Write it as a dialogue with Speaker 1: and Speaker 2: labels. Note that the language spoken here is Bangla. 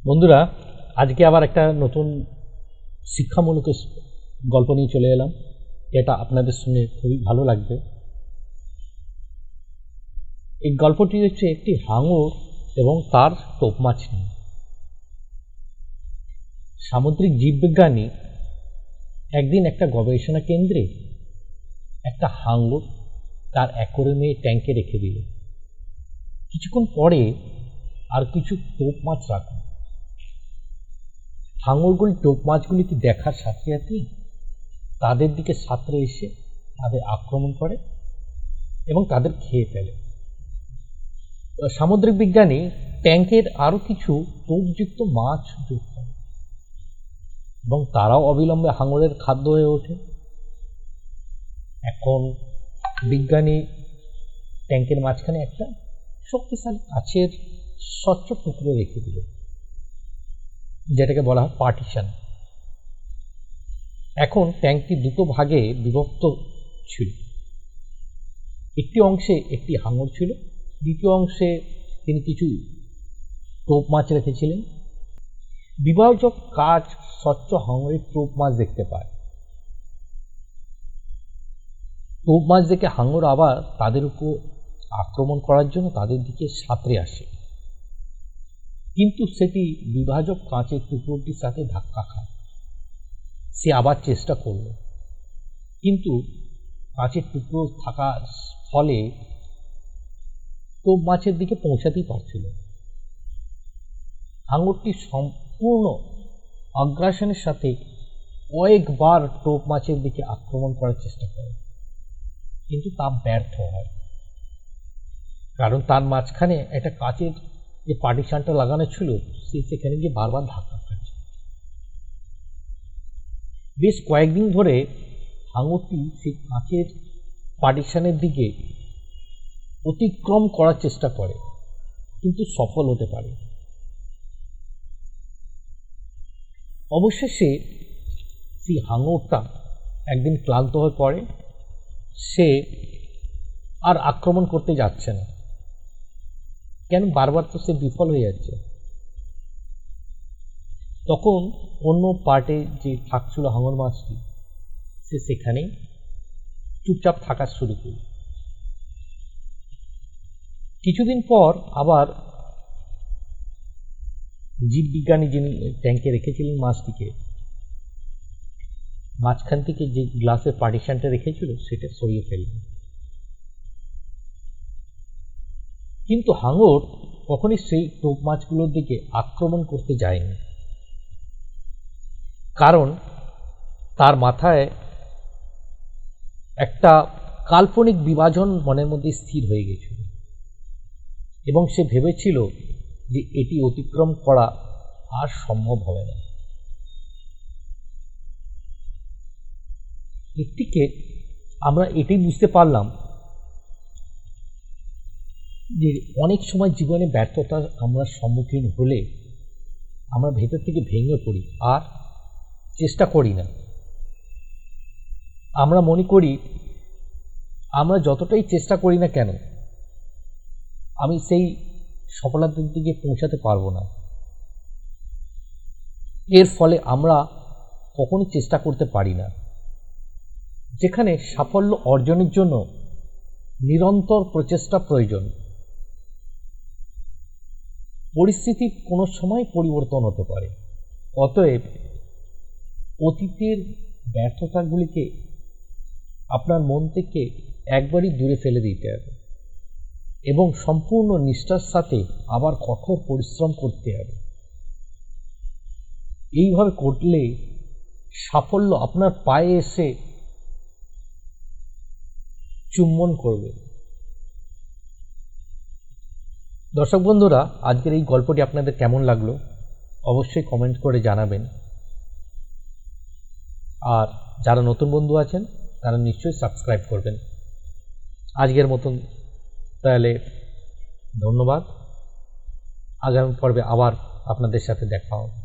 Speaker 1: বন্ধুরা, আজকে আবার একটা নতুন শিক্ষামূলক গল্প নিয়ে চলে এলাম। এটা আপনাদের শুনে খুবই ভালো লাগবে। এই গল্পটি হচ্ছে একটি হাঙর এবং তার টোপ মাছ নিয়ে। সামুদ্রিক জীববিজ্ঞানী একদিন একটা গবেষণা কেন্দ্রে একটা হাঙর তার অ্যাকোয়ারিয়ামে ট্যাঙ্কে রেখে দিল। কিছুক্ষণ পরে আর কিছু টোপ মাছ রাখল। হাঙরগুলি টোপ মাছগুলিকে দেখার সাথে সাথেই তাদের দিকে সাঁতরে এসে তাদের আক্রমণ করে এবং তাদের খেয়ে ফেলে। সামুদ্রিক বিজ্ঞানী ট্যাঙ্কের আরও কিছু টোপযুক্ত মাছ যোগ করে এবং তারাও অবিলম্বে হাঙরের খাদ্য হয়ে ওঠে। এখন বিজ্ঞানী ট্যাঙ্কের মাঝখানে একটা শক্তিশালী কাচের স্বচ্ছ টুকরো রেখে দিল, যেটাকে বলা হয় পার্টিশন। এখন ট্যাঙ্কটি দুটো ভাগে বিভক্ত ছিল। একটি অংশে একটি হাঙর ছিল, দ্বিতীয় অংশে তিনি কিছু টোপ মাছ রেখেছিলেন। বিভাজক কাচ স্বচ্ছ হাঙরের টোপ মাছ দেখতে পায়। টোপ মাছ দেখে হাঙর আবার তাদের উপর আক্রমণ করার জন্য তাদের দিকে সাঁতরে আসে, কিন্তু সেটি বিভাজক কাঁচের টুকরোটির সাথে ধাক্কা খায়। সে আবার চেষ্টা করল, কিন্তু কাঁচের টুকরো থাকার ফলে টোপ মাছের দিকে পৌঁছাতেই পারছিল। হাঙরটি সম্পূর্ণ আগ্রাসনের সাথে কয়েকবার টোপ মাছের দিকে আক্রমণ করার চেষ্টা করে, কিন্তু তা ব্যর্থ হয়, কারণ তার মাঝখানে একটা কাচের যে পার্টিশনটা লাগানো ছিল সে সেখানে গিয়ে বারবার ধাক্কা খাচ্ছে। বেশ কয়েকদিন ধরে হাঙরটি সেই কাচের পার্টিশনের দিকে অতিক্রম করার চেষ্টা করে, কিন্তু সফল হতে পারে। অবশেষে সেই হাঙরটা একদিন ক্লান্ত হয়ে পড়ে। সে আর আক্রমণ করতে যাচ্ছে না, কেন বারবার তো সে বিফল হয়ে যাচ্ছে। তখন অন্য পার্টে যে থাকছিল হাঙর মাছটি, সে সেখানেই চুপচাপ থাকা শুরু করল। কিছুদিন পর আবার জীববিজ্ঞানী যিনি ট্যাঙ্কে রেখেছিলেন মাছটিকে, মাঝখান থেকে যে গ্লাসের পার্টিশনটা রেখেছিল সেটা সরিয়ে ফেললেন। কিন্তু হাঙর কখনই সেই টোপ মাছগুলোর দিকে আক্রমণ করতে যায়নি, কারণ তার মাথায় একটা কাল্পনিক বিভাজন মনের মধ্যে স্থির হয়ে গেছিল এবং সে ভেবেছিল যে এটি অতিক্রম করা আর সম্ভব হবে না। এর থেকে আমরা এটাই বুঝতে পারলাম যে অনেক সময় জীবনে ব্যর্থতার আমরা সম্মুখীন হলে আমরা ভেতর থেকে ভেঙে পড়ি আর চেষ্টা করি না। আমরা মনে করি আমরা যতটাই চেষ্টা করি না কেন আমি সেই সফলতার দিকে পৌঁছাতে পারবো না। এর ফলে আমরা কখনোই চেষ্টা করতে পারি না। যেখানে সাফল্য অর্জনের জন্য নিরন্তর প্রচেষ্টা প্রয়োজন। পরিস্থিতি কোনো সময় পরিবর্তন হতে পারে, অতএব অতীতের ব্যর্থতাগুলিকে আপনার মন থেকে একবারই দূরে ফেলে দিতে হবে এবং সম্পূর্ণ নিষ্ঠার সাথে আবার কঠোর পরিশ্রম করতে হবে। এইভাবে করলে সাফল্য আপনার পায়ে এসে চুম্বন করবে। দর্শক বন্ধুরা, আজকের এই গল্পটি আপনাদের কেমন লাগলো অবশ্যই কমেন্ট করে জানাবেন। আর যারা নতুন বন্ধু আছেন তারা নিশ্চয়ই সাবস্ক্রাইব করবেন। আজকের মতন তাহলে ধন্যবাদ। আগামী পর্বে আবার আপনাদের সাথে দেখা হবে।